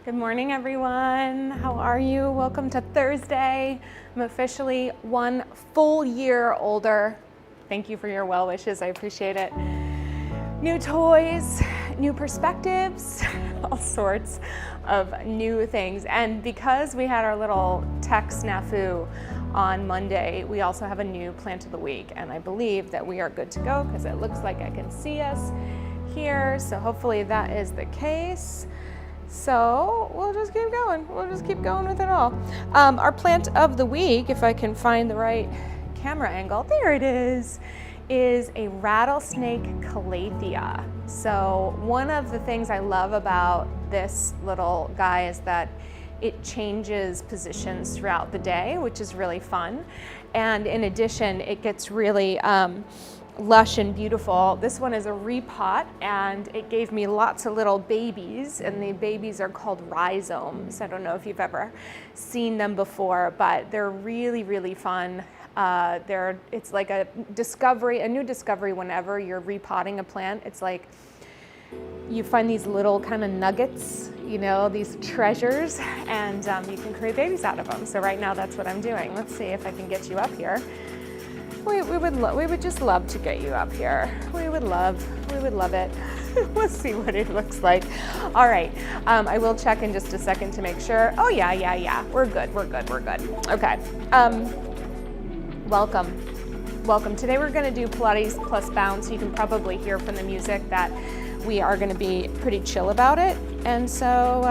Good morning, everyone. How are you? Welcome to Thursday. I'm officially 1 full year older. Thank you for your well wishes. I appreciate it. New toys, new perspectives, all sorts of new things. And because we had our little tech snafu on Monday, we also have a new plant of the week. And I believe that we are good to go because it looks like I can see us here. So hopefully that is the case. So we'll just keep going. We'll just keep going with it all. Our plant of the week, if I can find the right camera angle, there it is a rattlesnake calathea. So one of the things I love about this little guy is that it changes positions throughout the day, which is really fun. And in addition, it gets really lush and beautiful. This one is a repot, and it gave me lots of little babies, and the babies are called rhizomes. I don't know if you've ever seen them before, but they're really, really fun. It's like a new discovery whenever you're repotting a plant. It's like you find these little kind of nuggets, these treasures, and you can create babies out of them. So right now that's what I'm doing. Let's see if I can get you up here. We would just love to get you up here. We would love it. We'll see what it looks like. All right, I will check in just a second to make sure. Oh yeah, we're good. Okay, welcome. Today we're gonna do Pilates plus Bounce. You can probably hear from the music that we are gonna be pretty chill about it. And so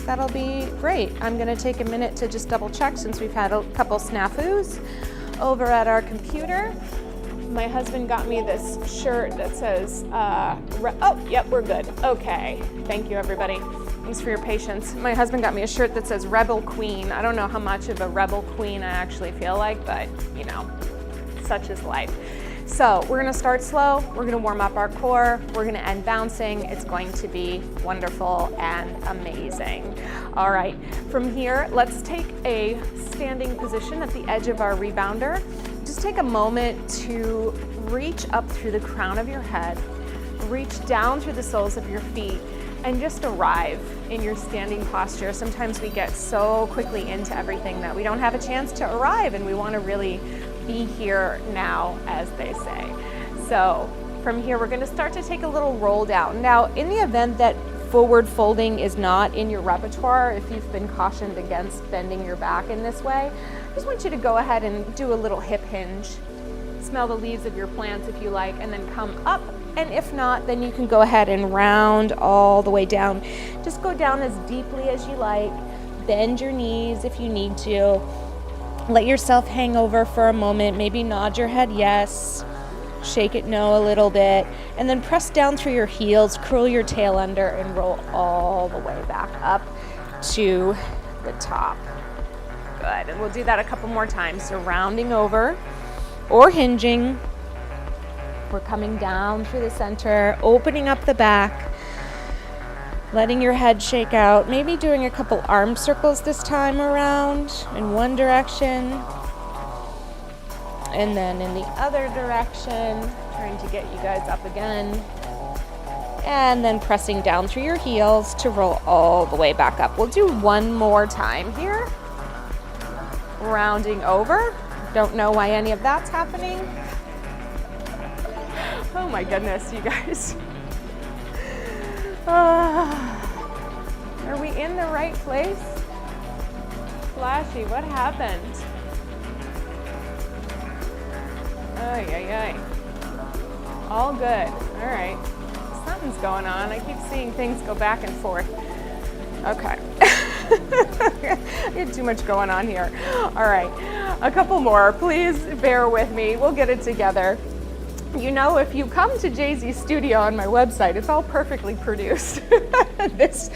that'll be great. I'm gonna take a minute to just double check since we've had a couple snafus over at our computer. My husband got me this shirt that says, we're good. Okay, thank you everybody. Thanks for your patience. My husband got me a shirt that says Rebel Queen. I don't know how much of a rebel queen I actually feel like, but such is life. So we're gonna start slow, we're gonna warm up our core, we're gonna end bouncing. It's going to be wonderful and amazing. All right, from here, let's take a standing position at the edge of our rebounder. Just take a moment to reach up through the crown of your head, reach down through the soles of your feet, and just arrive in your standing posture. Sometimes we get so quickly into everything that we don't have a chance to arrive, and we wanna really be here now, as they say. So from here, we're gonna start to take a little roll down. Now, in the event that forward folding is not in your repertoire, if you've been cautioned against bending your back in this way, I just want you to go ahead and do a little hip hinge. Smell the leaves of your plants if you like, and then come up. And if not, then you can go ahead and round all the way down. Just go down as deeply as you like. Bend your knees if you need to. Let yourself hang over for a moment, maybe nod your head yes, shake it no a little bit, and then press down through your heels, curl your tail under, and roll all the way back up to the top. Good, and we'll do that a couple more times. So rounding over or hinging. We're coming down through the center, opening up the back, letting your head shake out, maybe doing a couple arm circles this time around in one direction, and then in the other direction, trying to get you guys up again, and then pressing down through your heels to roll all the way back up. We'll do one more time here. Rounding over. Don't know why any of that's happening. Oh my goodness, you guys. Are we in the right place? Flashy, what happened? Ay. All good. All right. Something's going on. I keep seeing things go back and forth. Okay. I had too much going on here. All right. A couple more. Please bear with me. We'll get it together. If you come to Jay-Z Studio on my website, it's all perfectly produced. This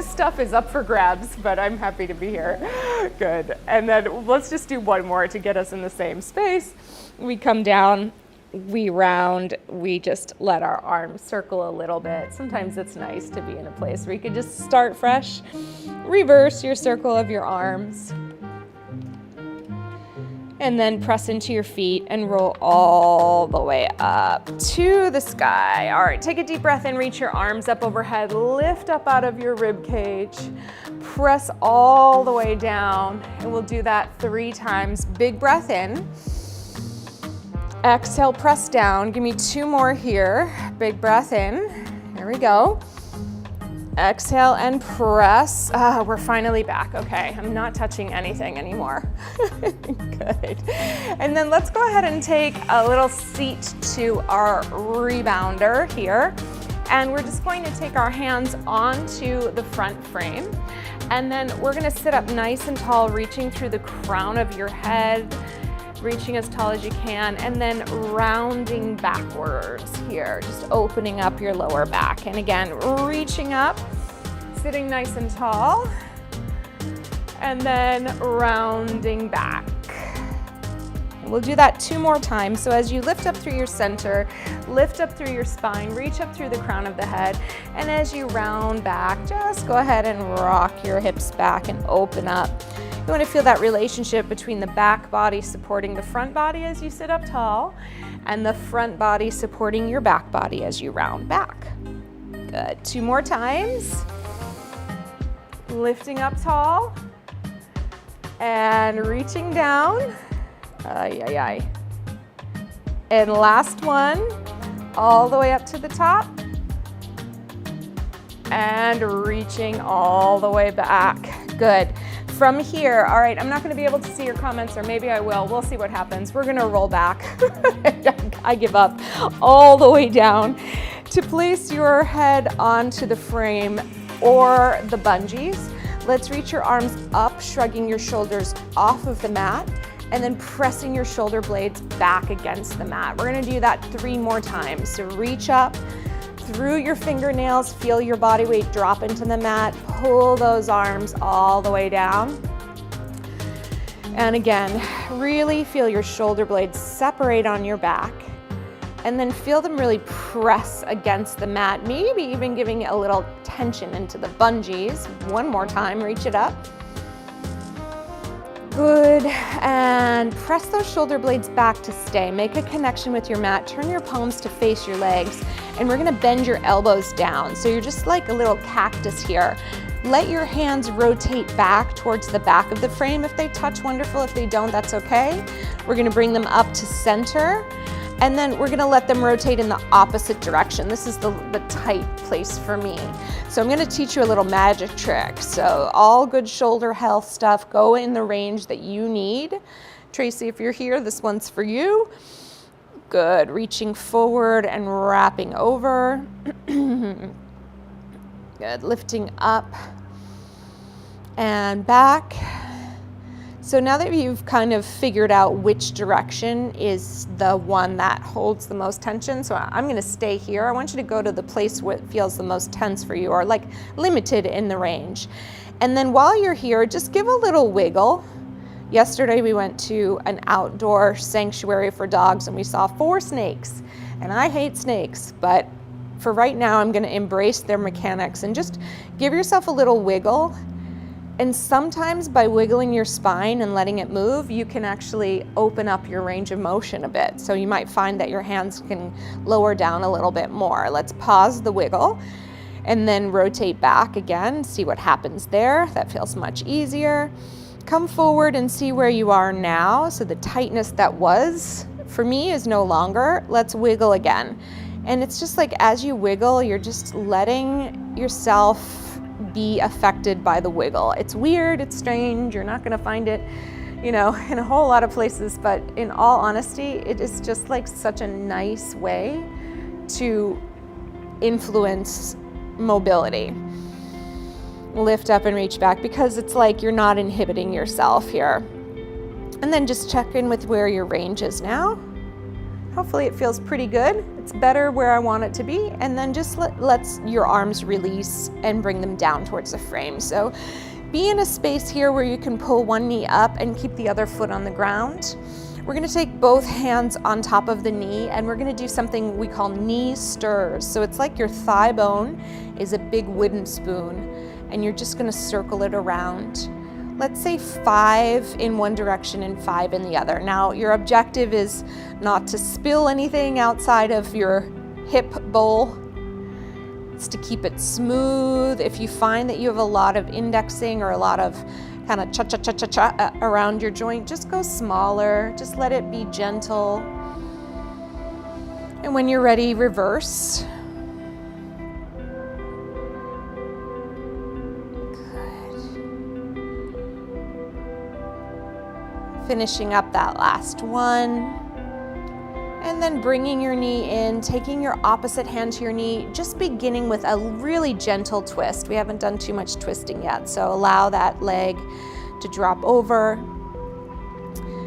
stuff is up for grabs, but I'm happy to be here. Good. And then let's just do one more to get us in the same space. We come down, we round, we just let our arms circle a little bit. Sometimes it's nice to be in a place where you can just start fresh, reverse your circle of your arms, And then press into your feet and roll all the way up to the sky. All right, take a deep breath in, reach your arms up overhead, lift up out of your rib cage, press all the way down, and we'll do that 3 times. Big breath in. Exhale, press down. Give me 2 more here. Big breath in. Here we go. Exhale and press. We're finally back. Okay, I'm not touching anything anymore. Good. And then let's go ahead and take a little seat to our rebounder here. And we're just going to take our hands onto the front frame. And then we're gonna sit up nice and tall, reaching through the crown of your head, reaching as tall as you can, and then rounding backwards here, just opening up your lower back. And again, reaching up, sitting nice and tall, and then rounding back. We'll do that 2 more times. So as you lift up through your center, lift up through your spine, reach up through the crown of the head, and as you round back, just go ahead and rock your hips back and open up. You want to feel that relationship between the back body supporting the front body as you sit up tall, and the front body supporting your back body as you round back. Good. 2 more times. Lifting up tall and reaching down. And last one, all the way up to the top and reaching all the way back. Good. From here, all right, I'm not gonna be able to see your comments, or maybe I will. We'll see what happens. We're gonna roll back. I give up. All the way down to place your head onto the frame or the bungees. Let's reach your arms up, shrugging your shoulders off of the mat, and then pressing your shoulder blades back against the mat. We're gonna do that 3 more times. So reach up through your fingernails, feel your body weight drop into the mat, pull those arms all the way down. And again, really feel your shoulder blades separate on your back, and then feel them really press against the mat, maybe even giving a little tension into the bungees. 1 more time, reach it up. Good, and press those shoulder blades back to stay. Make a connection with your mat, turn your palms to face your legs, and we're gonna bend your elbows down. So you're just like a little cactus here. Let your hands rotate back towards the back of the frame. If they touch, wonderful. If they don't, that's okay. We're gonna bring them up to center, and then we're gonna let them rotate in the opposite direction. This is the tight place for me. So I'm gonna teach you a little magic trick. So all good shoulder health stuff, go in the range that you need. Tracy, if you're here, this one's for you. Good, reaching forward and wrapping over. Good, lifting up and back. So now that you've kind of figured out which direction is the one that holds the most tension, so I'm gonna stay here. I want you to go to the place where it feels the most tense for you, or like limited in the range. And then while you're here, just give a little wiggle. Yesterday we went to an outdoor sanctuary for dogs and we saw 4 snakes. And I hate snakes, but for right now I'm gonna embrace their mechanics and just give yourself a little wiggle. And sometimes by wiggling your spine and letting it move, you can actually open up your range of motion a bit. So you might find that your hands can lower down a little bit more. Let's pause the wiggle and then rotate back again, see what happens there. That feels much easier. Come forward and see where you are now. So the tightness that was for me is no longer. Let's wiggle again. And it's just like as you wiggle, you're just letting yourself be affected by the wiggle. It's weird, it's strange, you're not gonna find it, you know, in a whole lot of places, but in all honesty, it is just like such a nice way to influence mobility. Lift up and reach back, because it's like you're not inhibiting yourself here. And then just check in with where your range is now. Hopefully it feels pretty good. It's better where I want it to be. And then just let your arms release and bring them down towards the frame. So be in a space here where you can pull one knee up and keep the other foot on the ground. We're gonna take both hands on top of the knee and we're gonna do something we call knee stirs. So it's like your thigh bone is a big wooden spoon and you're just gonna circle it around. let's say 5 in one direction and 5 in the other. Now, your objective is not to spill anything outside of your hip bowl. It's to keep it smooth. If you find that you have a lot of indexing or a lot of kind of cha-cha-cha-cha-cha around your joint, just go smaller. Just let it be gentle. And when you're ready, reverse. Finishing up that last one, and then bringing your knee in, taking your opposite hand to your knee, just beginning with a really gentle twist. We haven't done too much twisting yet, so allow that leg to drop over.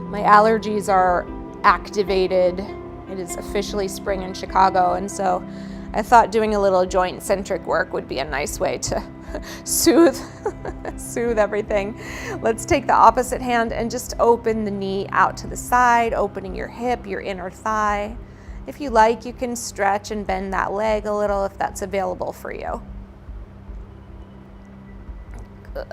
My allergies are activated. It is officially spring in Chicago, and so I thought doing a little joint-centric work would be a nice way to soothe everything. Let's take the opposite hand and just open the knee out to the side, opening your hip, your inner thigh. If you like, you can stretch and bend that leg a little if that's available for you. Good.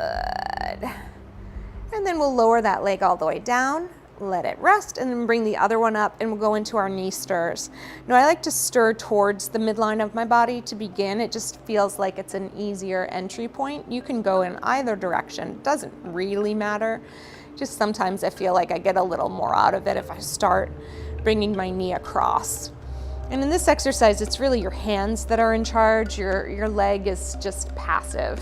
And then we'll lower that leg all the way down, let it rest, and then bring the other one up, and we'll go into our knee stirs. Now, I like to stir towards the midline of my body to begin. It just feels like it's an easier entry point. You can go in either direction. It doesn't really matter. Just sometimes I feel like I get a little more out of it if I start bringing my knee across. And in this exercise, it's really your hands that are in charge. Your leg is just passive.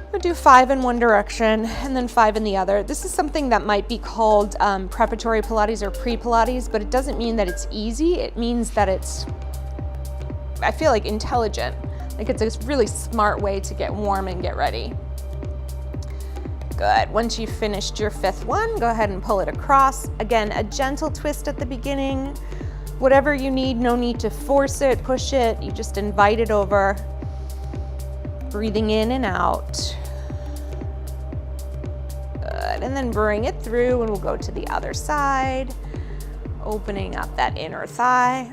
We'll do 5 in one direction and then 5 in the other. This is something that might be called preparatory Pilates or pre-Pilates, but it doesn't mean that it's easy. It means that it's, I feel like, intelligent. Like it's a really smart way to get warm and get ready. Good. Once you've finished your 5th one, go ahead and pull it across. Again, a gentle twist at the beginning. Whatever you need, no need to force it, push it. You just invite it over. Breathing in and out. Good. And then bring it through, and we'll go to the other side, opening up that inner thigh.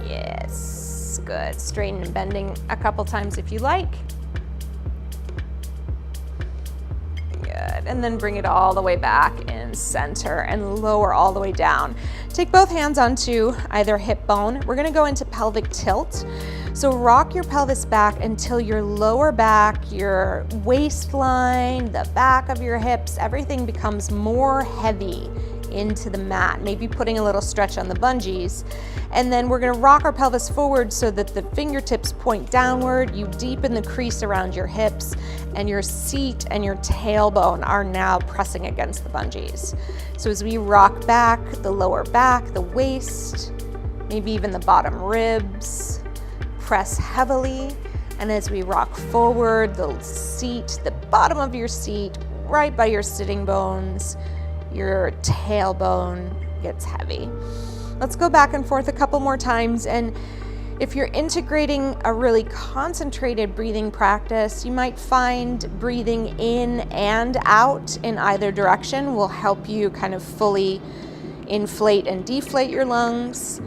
Yes. Good. Straighten and bending a couple times if you like. Good. And then bring it all the way back in center and lower all the way down. Take both hands onto either hip bone. We're going to go into pelvic tilt. So rock your pelvis back until your lower back, your waistline, the back of your hips, everything becomes more heavy into the mat, maybe putting a little stretch on the bungees. And then we're going to rock our pelvis forward so that the fingertips point downward. You deepen the crease around your hips, and your seat and your tailbone are now pressing against the bungees. So as we rock back, the lower back, the waist, maybe even the bottom ribs, press heavily. And as we rock forward, the seat, the bottom of your seat, right by your sitting bones, your tailbone gets heavy. Let's go back and forth a couple more times. And if you're integrating a really concentrated breathing practice, you might find breathing in and out in either direction will help you kind of fully inflate and deflate your lungs.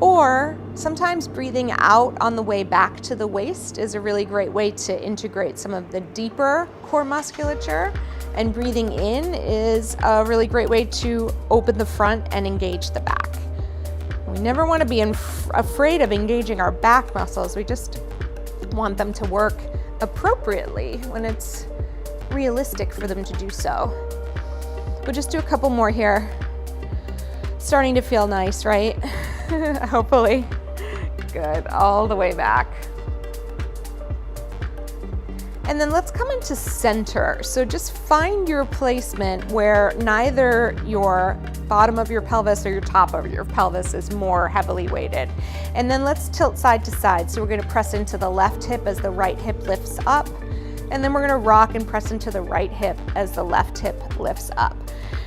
Or sometimes breathing out on the way back to the waist is a really great way to integrate some of the deeper core musculature. And breathing in is a really great way to open the front and engage the back. We never want to be afraid of engaging our back muscles. We just want them to work appropriately when it's realistic for them to do so. We'll just do a couple more here. Starting to feel nice, right? Hopefully. Good, all the way back. And then let's come into center. So just find your placement where neither your bottom of your pelvis or your top of your pelvis is more heavily weighted. And then let's tilt side to side. So we're going to press into the left hip as the right hip lifts up. And then we're going to rock and press into the right hip as the left hip lifts up.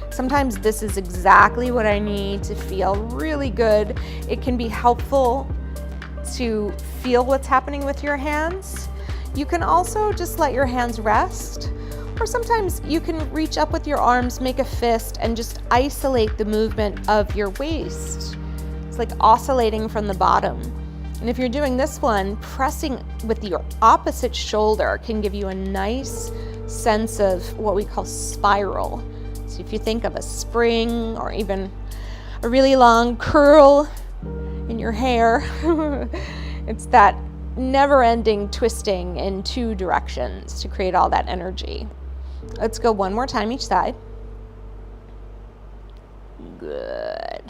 Sometimes this is exactly what I need to feel really good. It can be helpful to feel what's happening with your hands. You can also just let your hands rest, or sometimes you can reach up with your arms, make a fist, and just isolate the movement of your waist. It's like oscillating from the bottom. And if you're doing this one, pressing with your opposite shoulder can give you a nice sense of what we call spiral. So if you think of a spring or even a really long curl in your hair, it's that never-ending twisting in two directions to create all that energy. Let's go one more time each side. Good.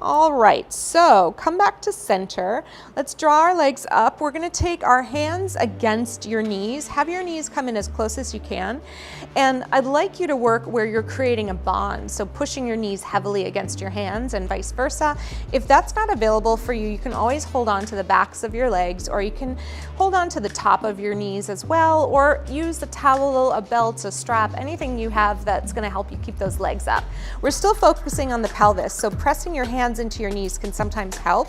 All right, so come back to center. Let's draw our legs up. We're gonna take our hands against your knees. Have your knees come in as close as you can. And I'd like you to work where you're creating a bond. So pushing your knees heavily against your hands and vice versa. If that's not available for you, you can always hold on to the backs of your legs, or you can hold on to the top of your knees as well, or use a towel, a belt, a strap, anything you have that's gonna help you keep those legs up. We're still focusing on the pelvis, so pressing your hands into your knees can sometimes help.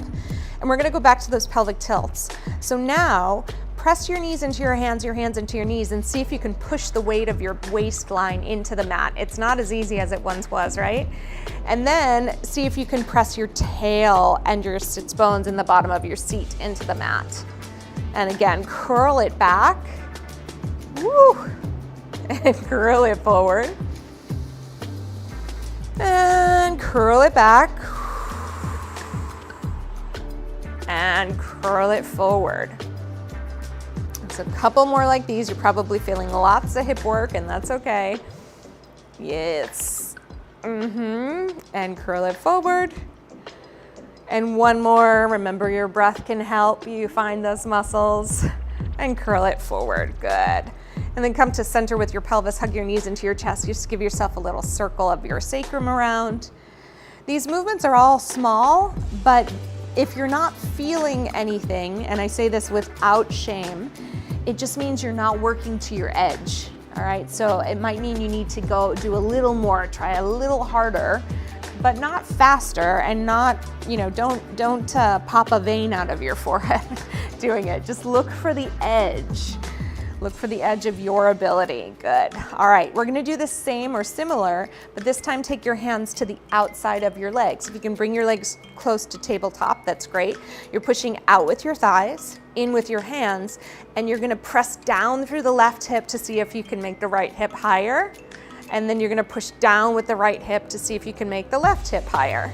And we're gonna go back to those pelvic tilts. So now, press your knees into your hands into your knees, and see if you can push the weight of your waistline into the mat. It's not as easy as it once was, right? And then see if you can press your tail and your sits bones in the bottom of your seat into the mat. And again, curl it back. Woo! And curl it forward. And curl it back. And curl it forward. So a couple more like these. You're probably feeling lots of hip work, and that's okay. Yes. And curl it forward. And one more. Remember, your breath can help you find those muscles. And curl it forward. Good. And then come to center with your pelvis. Hug your knees into your chest. Just give yourself a little circle of your sacrum around. These movements are all small, but if you're not feeling anything, and I say this without shame, it just means you're not working to your edge, all right? So it might mean you need to go do a little more, try a little harder, but not faster, and not, you know, don't pop a vein out of your forehead doing it. Just look for the edge. Look for the edge of your ability. Good. All right, we're gonna do the same or similar, but this time take your hands to the outside of your legs. If you can bring your legs close to tabletop, that's great. You're pushing out with your thighs, in with your hands, and you're gonna press down through the left hip to see if you can make the right hip higher. And then you're gonna push down with the right hip to see if you can make the left hip higher.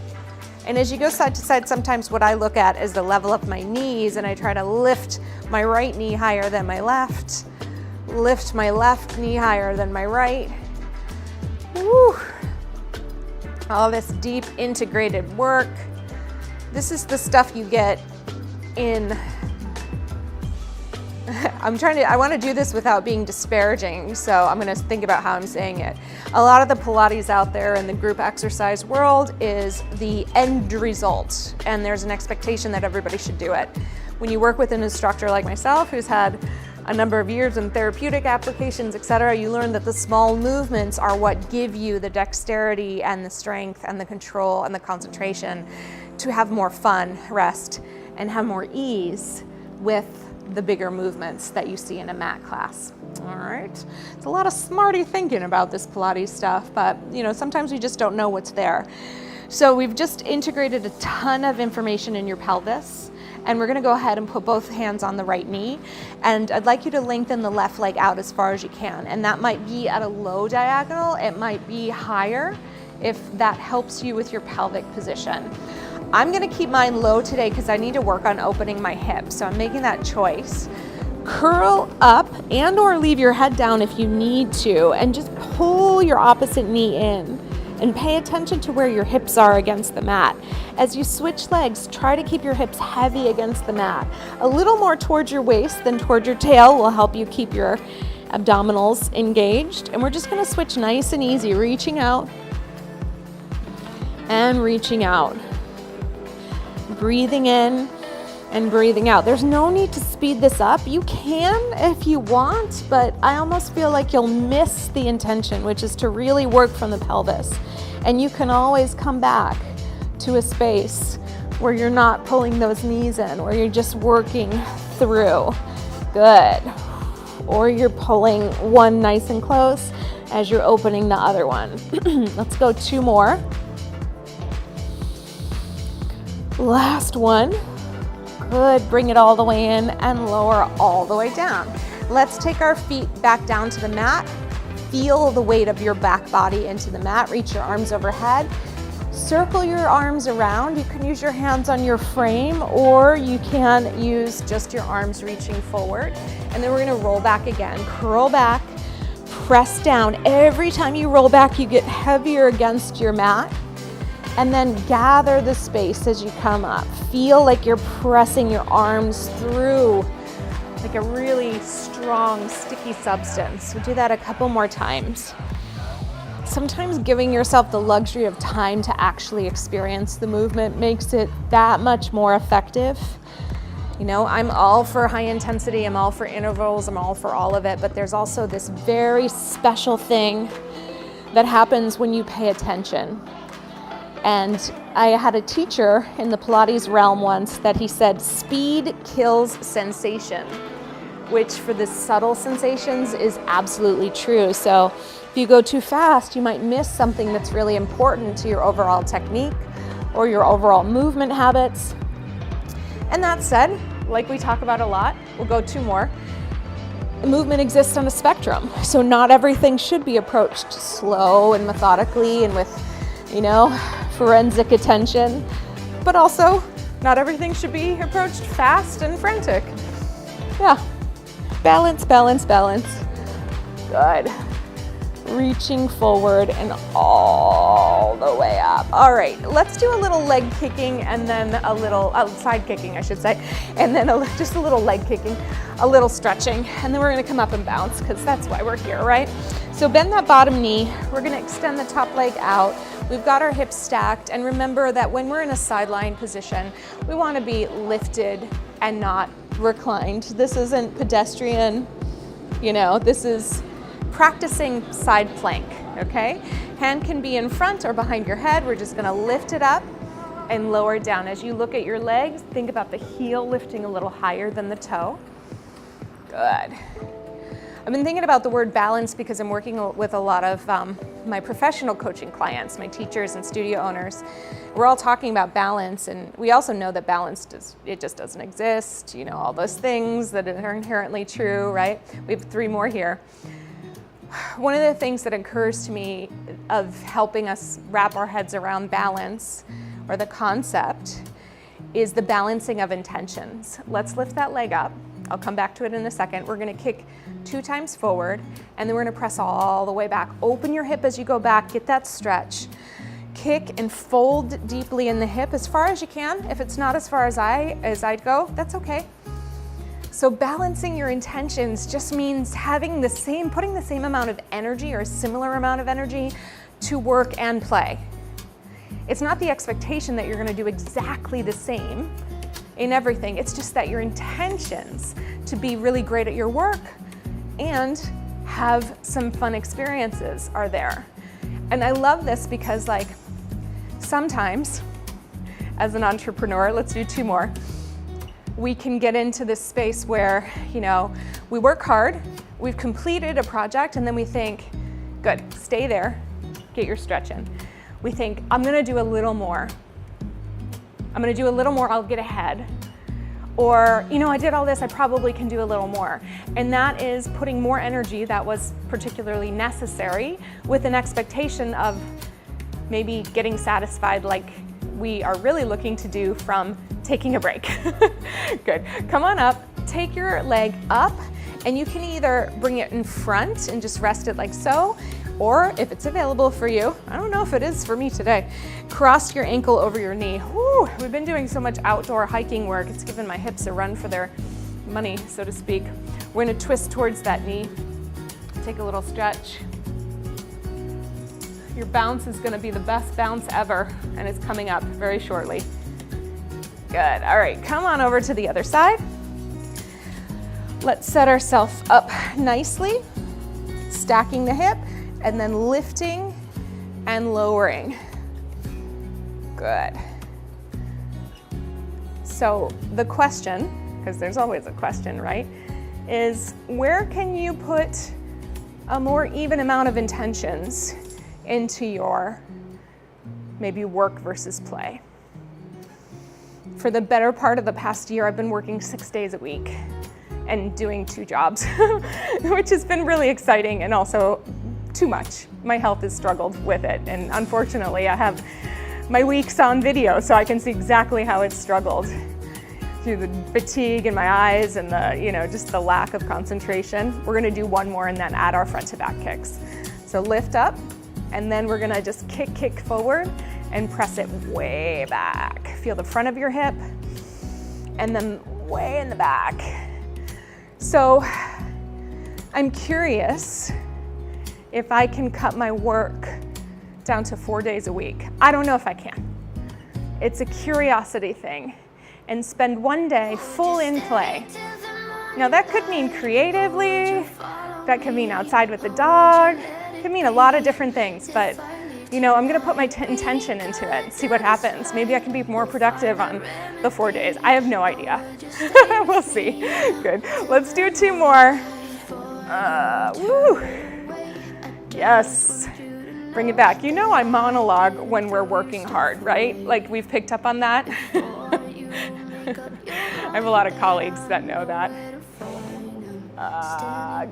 And as you go side to side, sometimes what I look at is the level of my knees, and I try to lift my right knee higher than my left, lift my left knee higher than my right. Woo. All this deep integrated work. This is the stuff you get in, I want to do this without being disparaging, so I'm going to think about how I'm saying it. A lot of the Pilates out there in the group exercise world is the end result, and there's an expectation that everybody should do it. When you work with an instructor like myself, who's had a number of years in therapeutic applications, etc., you learn that the small movements are what give you the dexterity and the strength and the control and the concentration to have more fun, rest, and have more ease with the bigger movements that you see in a mat class. All right, it's a lot of smarty thinking about this Pilates stuff, but you know, sometimes we just don't know what's there. So we've just integrated a ton of information in your pelvis, and we're gonna go ahead and put both hands on the right knee, and I'd like you to lengthen the left leg out as far as you can, and that might be at a low diagonal, it might be higher if that helps you with your pelvic position. I'm gonna keep mine low today because I need to work on opening my hips, so I'm making that choice. Curl up and or leave your head down if you need to, and just pull your opposite knee in, and pay attention to where your hips are against the mat. As you switch legs, try to keep your hips heavy against the mat. A little more towards your waist than toward your tail will help you keep your abdominals engaged. And we're just gonna switch nice and easy, reaching out and reaching out. Breathing in and breathing out. There's no need to speed this up. You can if you want, but I almost feel like you'll miss the intention, which is to really work from the pelvis. And you can always come back to a space where you're not pulling those knees in, where you're just working through. Good. Or you're pulling one nice and close as you're opening the other one. Let's go 2 more. Last one. Good, bring it all the way in and lower all the way down. Let's take our feet back down to the mat. Feel the weight of your back body into the mat. Reach your arms overhead. Circle your arms around. You can use your hands on your frame, or you can use just your arms reaching forward. And then we're gonna roll back again. Curl back, press down. Every time you roll back, you get heavier against your mat. And then gather the space as you come up. Feel like you're pressing your arms through like a really strong, sticky substance. We'll do that a couple more times. Sometimes giving yourself the luxury of time to actually experience the movement makes it that much more effective. You know, I'm all for high intensity, I'm all for intervals, I'm all for all of it, but there's also this very special thing that happens when you pay attention. And I had a teacher in the Pilates realm once that he said, speed kills sensation, which for the subtle sensations is absolutely true. So if you go too fast, you might miss something that's really important to your overall technique or your overall movement habits. And that said, like we talk about a lot, we'll go 2 more. Movement exists on a spectrum. So not everything should be approached slow and methodically and with, you know, forensic attention, but also not everything should be approached fast and frantic. Yeah, balance, balance, balance. Good. Reaching forward and all the way up. All right, let's do a little leg kicking and then a little side kicking, I should say, and then just a little leg kicking, a little stretching, and then we're gonna come up and bounce because that's why we're here, right? So bend that bottom knee. We're gonna extend the top leg out. We've got our hips stacked, and remember that when we're in a sideline position, we wanna be lifted and not reclined. This isn't pedestrian, you know, this is practicing side plank, okay? Hand can be in front or behind your head. We're just gonna lift it up and lower it down. As you look at your legs, think about the heel lifting a little higher than the toe. Good. I've been thinking about the word balance because I'm working with a lot of my professional coaching clients, my teachers and studio owners. We're all talking about balance, and we also know that balance just doesn't exist. You know, all those things that are inherently true, right? We have 3 more here. One of the things that occurs to me of helping us wrap our heads around balance, or the concept, is the balancing of intentions. Let's lift that leg up. I'll come back to it in a second. We're gonna kick 2 times forward, and then we're gonna press all the way back. Open your hip as you go back, get that stretch. Kick and fold deeply in the hip as far as you can. If it's not as far as I'd go, that's okay. So balancing your intentions just means putting the same amount of energy or a similar amount of energy to work and play. It's not the expectation that you're gonna do exactly the same in everything. It's just that your intentions to be really great at your work and have some fun experiences are there. And I love this because, like, sometimes as an entrepreneur, let's do 2 more, we can get into this space where, you know, we work hard, we've completed a project, and then we think, good, stay there, get your stretch in. We think, I'm gonna do a little more. I'm gonna do a little more, I'll get ahead. Or, you know, I did all this, I probably can do a little more. And that is putting more energy that was particularly necessary with an expectation of maybe getting satisfied like we are really looking to do from taking a break. Good. Come on up, take your leg up, and you can either bring it in front and just rest it like so, or if it's available for you, I don't know if it is for me today, cross your ankle over your knee. Whew, we've been doing so much outdoor hiking work, it's given my hips a run for their money, so to speak. We're gonna twist towards that knee, take a little stretch. Your bounce is gonna be the best bounce ever, and it's coming up very shortly. Good, all right, come on over to the other side. Let's set ourselves up nicely, stacking the hip, and then lifting and lowering. Good. So the question, because there's always a question, right, is where can you put a more even amount of intentions into your maybe work versus play? For the better part of the past year, I've been working 6 days a week and doing 2 jobs, which has been really exciting and also too much. My health has struggled with it, and unfortunately I have my weeks on video so I can see exactly how it's struggled through the fatigue in my eyes and the, just the lack of concentration. We're gonna do one more and then add our front to back kicks. So lift up, and then we're gonna just kick forward and press it way back. Feel the front of your hip and then way in the back. So I'm curious if I can cut my work down to 4 days a week. I don't know if I can. It's a curiosity thing. And spend 1 day full in play. Now that could mean creatively, that could mean outside with the dog, it could mean a lot of different things, but I'm gonna put my intention into it and see what happens. Maybe I can be more productive on the 4 days. I have no idea. We'll see. Good. Let's do 2 more. Woo. Yes. Bring it back. I monologue when we're working hard, right? Like we've picked up on that. I have a lot of colleagues that know that.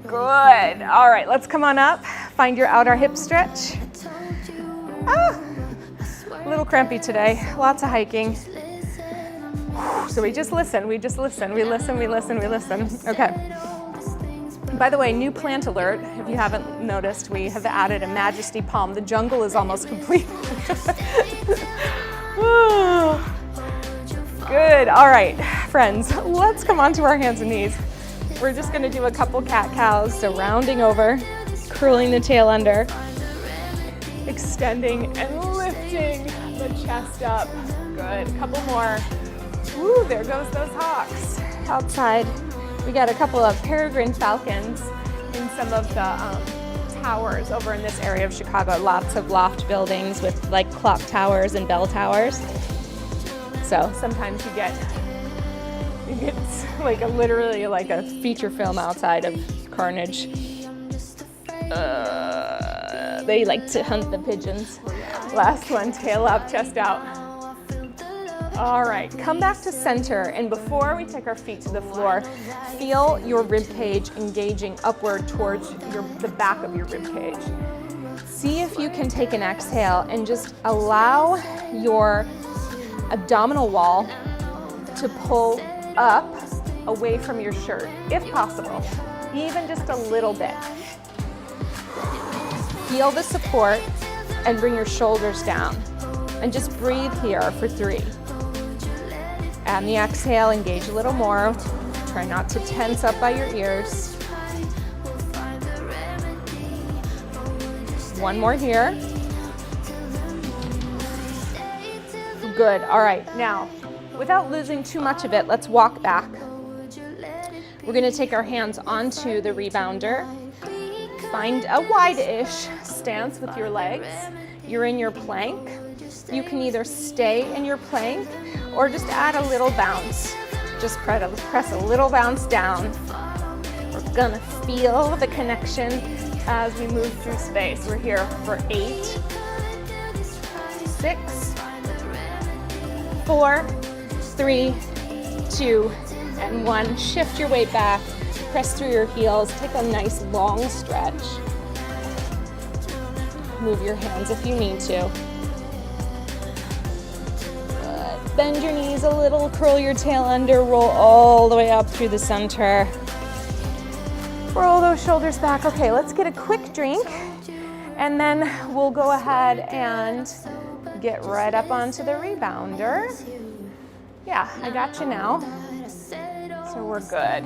Good. All right, let's come on up. Find your outer hip stretch. A little crampy today. Lots of hiking. So we just listen. We listen. Okay. By the way, new plant alert. If you haven't noticed, we have added a Majesty palm. The jungle is almost complete. Good. All right, friends, let's come onto our hands and knees. We're just going to do a couple cat-cows, so rounding over, curling the tail under, extending and lifting the chest up. Good. A couple more. Woo, there goes those hawks. Outside, we got a couple of peregrine falcons in some of the towers over in this area of Chicago. Lots of loft buildings with like clock towers and bell towers. So sometimes you get like literally like a feature film outside of carnage. They like to hunt the pigeons. Last one, tail up, chest out. All right, come back to center, and before we take our feet to the floor, feel your rib cage engaging upward towards the back of your rib cage. See if you can take an exhale and just allow your abdominal wall to pull up away from your shirt, if possible, even just a little bit. Feel the support and bring your shoulders down, and just breathe here for 3. And the exhale, engage a little more. Try not to tense up by your ears. One more here. Good. All right. Now, without losing too much of it, let's walk back. We're going to take our hands onto the rebounder. Find a wide-ish stance with your legs. You're in your plank. You can either stay in your plank or just add a little bounce. Just press a little bounce down. We're gonna feel the connection as we move through space. We're here for 8, 6, 4, 3, 2, and 1. Shift your weight back. Press through your heels. Take a nice long stretch. Move your hands if you need to. Bend your knees a little, curl your tail under, roll all the way up through the center. Roll those shoulders back. Okay, let's get a quick drink, and then we'll go ahead and get right up onto the rebounder. Yeah, I got you now. So we're good.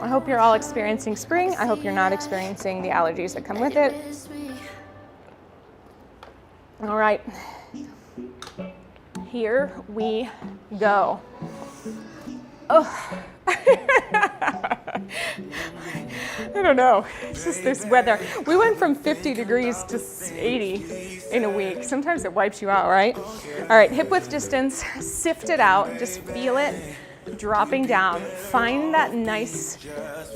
I hope you're all experiencing spring. I hope you're not experiencing the allergies that come with it. All right. Here we go. Oh. I don't know. It's just this weather. We went from 50 degrees to 80 in a week. Sometimes it wipes you out, right? All right, hip width distance. Sift it out. Just feel it dropping down. Find that nice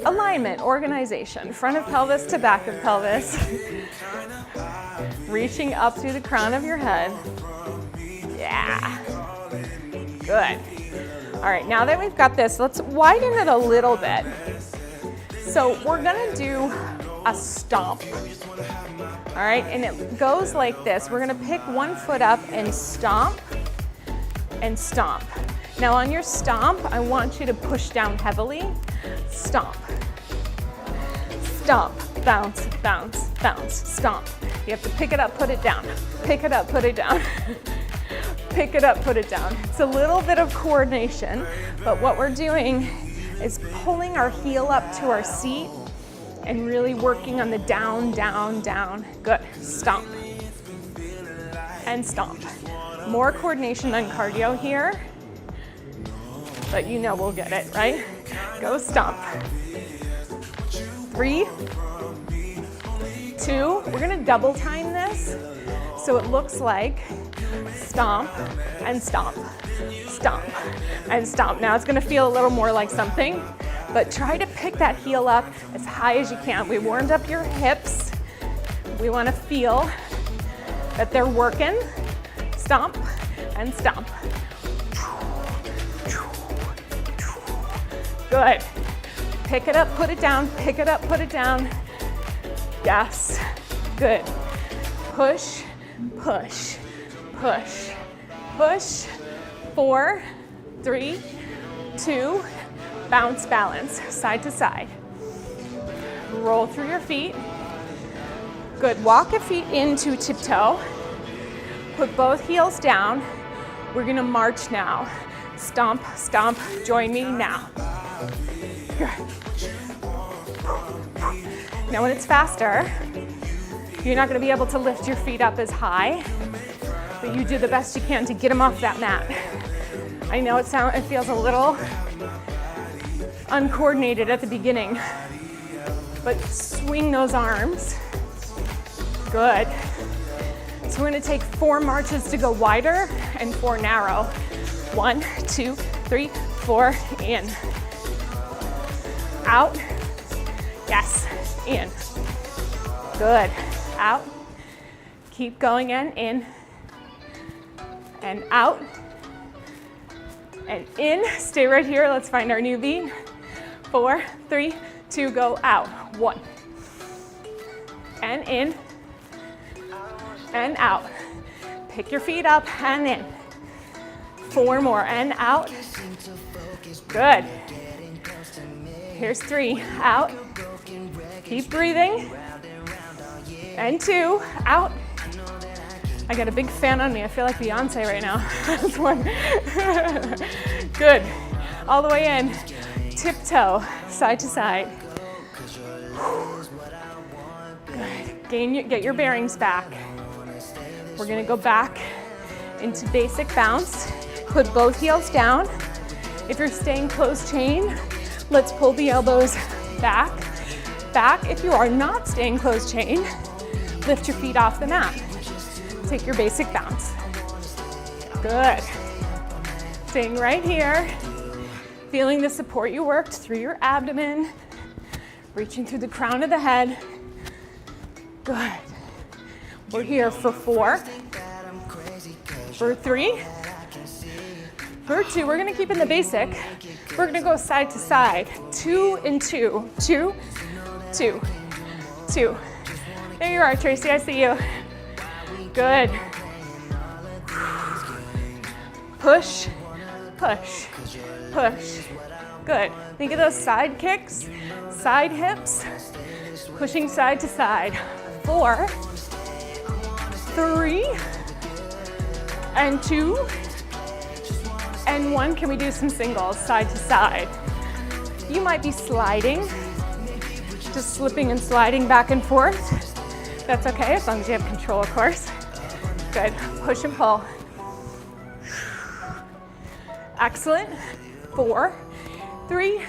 alignment, organization. Front of pelvis to back of pelvis. Reaching up through the crown of your head. Yeah. Good. All right, now that we've got this, let's widen it a little bit. So we're gonna do a stomp. All right, and it goes like this. We're gonna pick one foot up and stomp and stomp. Now on your stomp, I want you to push down heavily. Stomp, stomp, bounce, bounce, bounce, stomp. You have to pick it up, put it down. Pick it up, put it down. Pick it up, put it down. It's a little bit of coordination, but what we're doing is pulling our heel up to our seat and really working on the down, down, down. Good. Stomp and stomp. More coordination than cardio here, but you know we'll get it, right? Go stomp. 3, 2, we're gonna double time this so it looks like stomp and stomp, stomp and stomp. Now it's gonna feel a little more like something, but try to pick that heel up as high as you can. We warmed up your hips. We wanna feel that they're working. Stomp and stomp. Good. Pick it up, put it down, pick it up, put it down. Yes, good. Push, push, push, push. 4, 3, 2, bounce, balance, side to side. Roll through your feet. Good, walk your feet into tiptoe. Put both heels down. We're gonna march now. Stomp, stomp, join me now. Good. Now when it's faster, you're not gonna be able to lift your feet up as high, but you do the best you can to get them off that mat. I know it feels a little uncoordinated at the beginning, but swing those arms. Good. So we're gonna take 4 marches to go wider and 4 narrow. 1, 2, 3, 4, in. Out. Yes, in. Good. Out. Keep going in. And out. And in. Stay right here. Let's find our new beat. 4, 3, 2, go out. 1. And in. And out. Pick your feet up and in. 4 more and out. Good. Here's 3, out. Keep breathing. And 2, out. I got a big fan on me. I feel like Beyonce right now. That's 1. Good. All the way in. Tiptoe, side to side. Good. Get your bearings back. We're gonna go back into basic bounce. Put both heels down. If you're staying closed chain, let's pull the elbows back. Back. If you are not staying closed chain, lift your feet off the mat. Take your basic bounce. Good. Staying right here. Feeling the support you worked through your abdomen. Reaching through the crown of the head. Good. We're here for 4, for 3, for 2. We're gonna keep in the basic. We're gonna go side to side. 2 and 2. 2, 2, 2. There you are, Tracy, I see you. Good. Push, push, push. Good. Think of those side kicks, side hips, pushing side to side. 4, 3, and 2, and 1. Can we do some singles, side to side? You might be sliding, just slipping and sliding back and forth. That's okay, as long as you have control, of course. Good, push and pull. Excellent. 4, 3,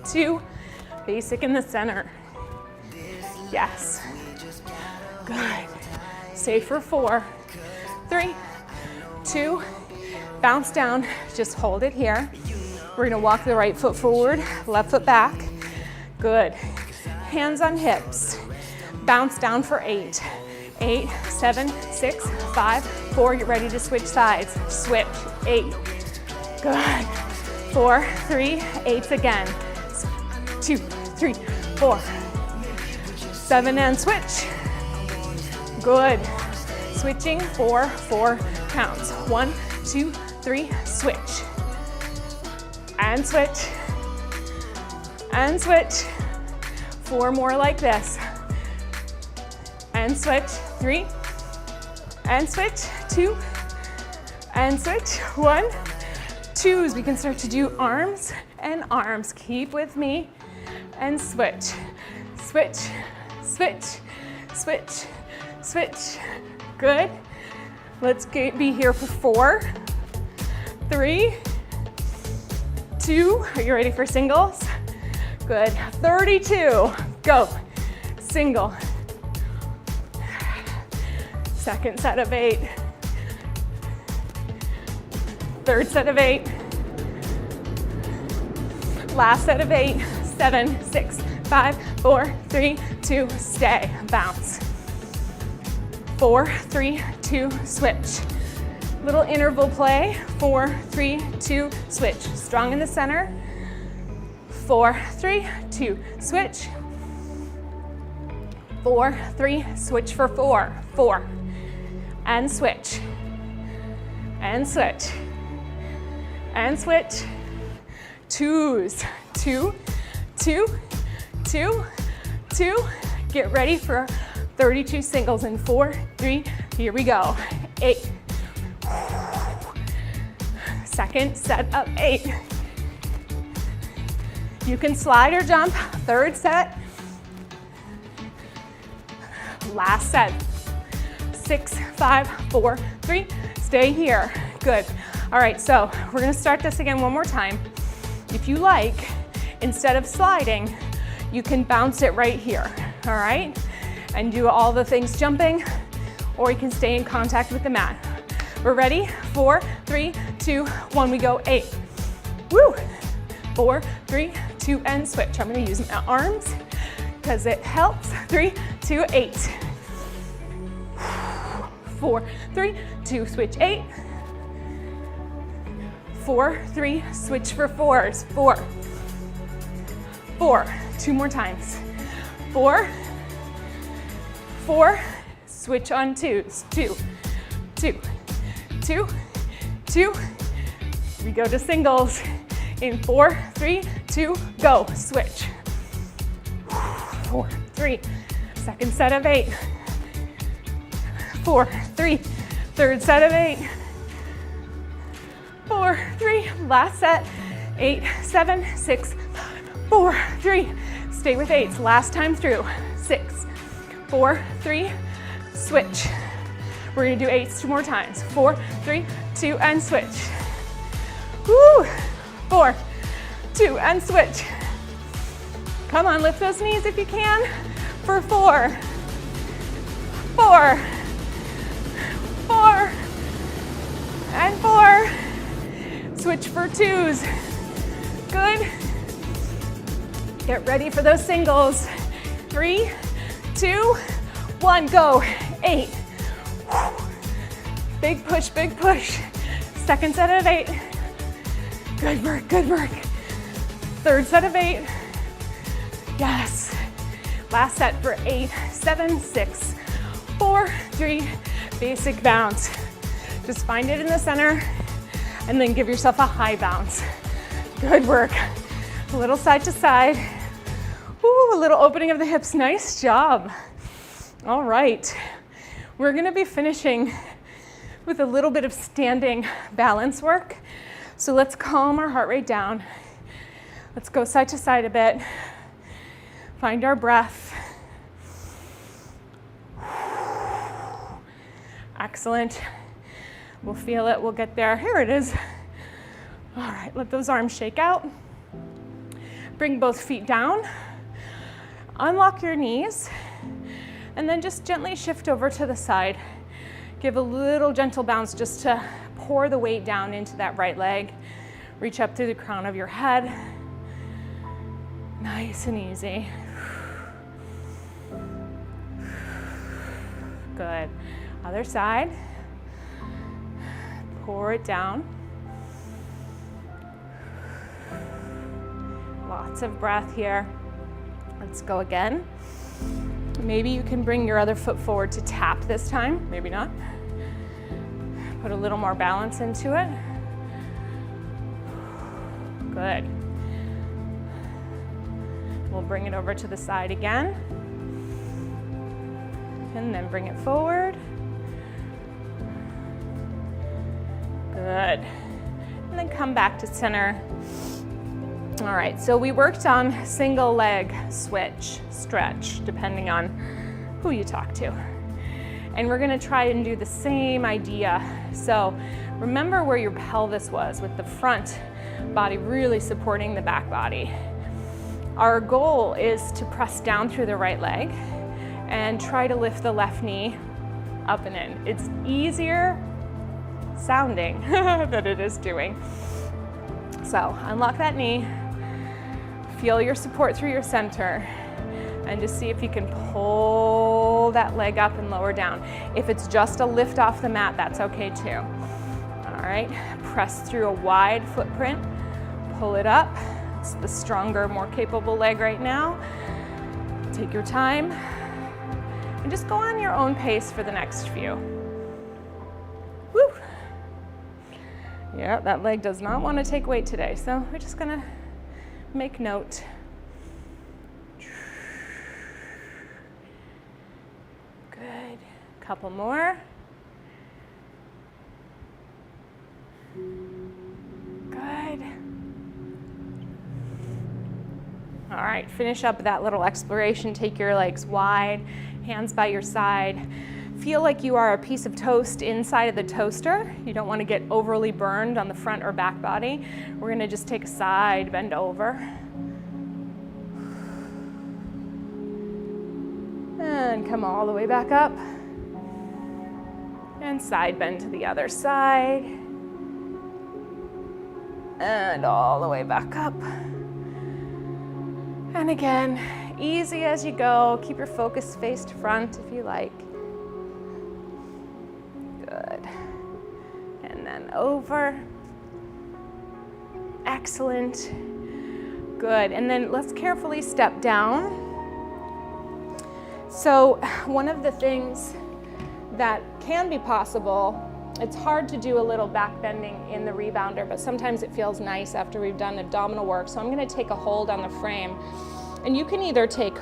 2, basic in the center. Yes. Good. Stay for 4, 3, 2, bounce down. Just hold it here. We're gonna walk the right foot forward, left foot back. Good. Hands on hips. Bounce down for 8. 8, 7, 6, 5, 4. You're ready to switch sides. Switch. 8, Good. 4, 3, 8 again. 2, 3, 4. 7 and switch. Good. Switching 4, 4 counts. 1, 2, 3, switch. And switch. And switch. 4 more like this. And switch. 3. And switch. 2. And switch. 1. 2s. We can start to do arms and arms. Keep with me. And switch. Switch. Switch. Switch. Switch. Good. Let's be here for 4, 3, 2. Are you ready for singles? Good. 32. Go. Single. Second set of 8. Third set of 8. Last set of 8. 7, 6, 5, 4, 3, 2, stay. Bounce. 4, 3, 2, switch. Little interval play. 4, 3, 2, switch. Strong in the center. 4, 3, 2, switch. 4, 3, switch for 4. 4. And switch. And switch. And switch. 2s. 2, 2, 2, 2. Get ready for 32 singles in 4, 3. Here we go. 8. Second set of 8. You can slide or jump. Third set. Last set. 6, 5, 4, 3. Stay here. Good. All right, so we're gonna start this again one more time. If you like, instead of sliding, you can bounce it right here, all right? And do all the things jumping, or you can stay in contact with the mat. We're ready? 4, 3, 2, 1, we go. 8. Woo! 4, 3, 2, and switch. I'm gonna use my arms because it helps. 3, 2, 8. 4, 3, 2, switch 8. 4, 3, switch for 4s. 4. 4. 2 more times. 4. 4. Switch on 2s. 2. 2. 2. 2. We go to singles. In 4, 3, 2, go. Switch. 4, 3. Second set of 8. 4, 3. Third set of 8. 4, 3. Last set. 8, 7, 6, 4, 3. Stay with 8s. Last time through. 6, 4, 3. Switch. We're gonna do 8s 2 more times. 4, 3, 2, and switch. Woo! 4, 2, and switch. Come on, lift those knees if you can. For 4, 4, 4, and 4. Switch for 2s. Good. Get ready for those singles. 3, 2, 1, go. 8. Big push, big push. Second set of 8. Good work, good work. Third set of 8. Yes. Last set for 8, 7, 6, 4, 3. Basic bounce. Just find it in the center and then give yourself a high bounce. Good work. A little side to side. Ooh, a little opening of the hips. Nice job. All right. We're gonna be finishing with a little bit of standing balance work. So let's calm our heart rate down. Let's go side to side a bit. Find our breath. Excellent. We'll feel it, we'll get there. Here it is. All right, let those arms shake out. Bring both feet down. Unlock your knees. And then just gently shift over to the side. Give a little gentle bounce just to pour the weight down into that right leg. Reach up through the crown of your head. Nice and easy. Good. Other side. Pour it down. minutes of breath here. Let's go again. Maybe you can bring your other foot forward to tap this time, maybe not. Put a little more balance into it. Good. We'll bring it over to the side again. And then bring it forward. Good. And then come back to center. All right, so we worked on single leg switch, stretch, depending on who you talk to. And we're gonna try and do the same idea. So remember where your pelvis was, with the front body really supporting the back body. Our goal is to press down through the right leg and try to lift the left knee up and in. It's easier sounding than it is doing. So unlock that knee, feel your support through your center, and just see if you can pull that leg up and lower down. If it's just a lift off the mat, that's okay too. All right, press through a wide footprint, pull it up. It's the stronger, more capable leg right now. Take your time and just go on your own pace for the next few. Woo! Yeah, that leg does not want to take weight today, so we're just gonna make note. Good. Couple more. Good. All right, finish up that little exploration. Take your legs wide, hands by your side. Feel like you are a piece of toast inside of the toaster. You don't want to get overly burned on the front or back body. We're going to just take a side bend over. And come all the way back up. And side bend to the other side. And all the way back up. And again, easy as you go. Keep your focus faced front if you like. Good. And then over. Excellent. Good. And then let's carefully step down. So one of the things that can be possible, it's hard to do a little back bending in the rebounder, but sometimes it feels nice after we've done abdominal work. So I'm going to take a hold on the frame. And you can either take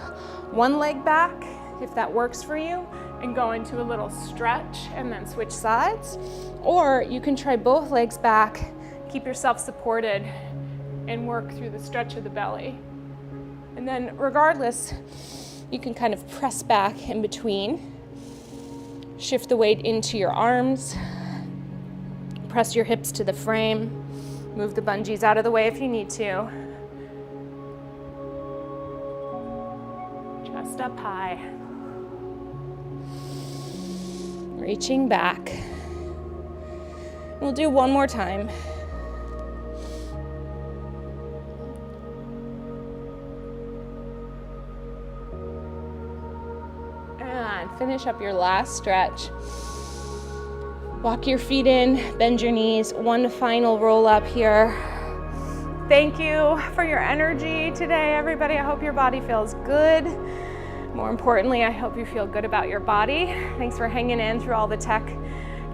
one leg back, if that works for you, and go into a little stretch and then switch sides. Or you can try both legs back, keep yourself supported, and work through the stretch of the belly. And then regardless, you can kind of press back in between. Shift the weight into your arms. Press your hips to the frame. Move the bungees out of the way if you need to. Chest up high. Reaching back. We'll do one more time. And finish up your last stretch. Walk your feet in, bend your knees. One final roll up here. Thank you for your energy today, everybody. I hope your body feels good. More importantly, I hope you feel good about your body. Thanks for hanging in through all the tech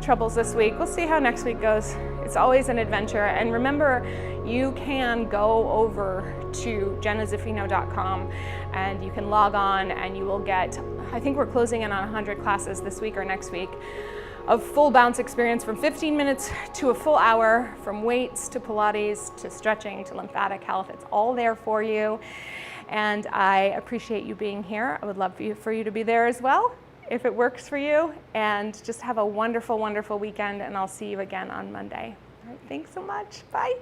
troubles this week. We'll see how next week goes. It's always an adventure. And remember, you can go over to Jenna-Zaffino.com and you can log on and you will get, I think we're closing in on 100 classes this week or next week, of full bounce experience from 15 minutes to a full hour, from weights to Pilates to stretching to lymphatic health. It's all there for you. And I appreciate you being here. I would love for you to be there as well, if it works for you. And just have a wonderful, wonderful weekend, and I'll see you again on Monday. All right, thanks so much. Bye.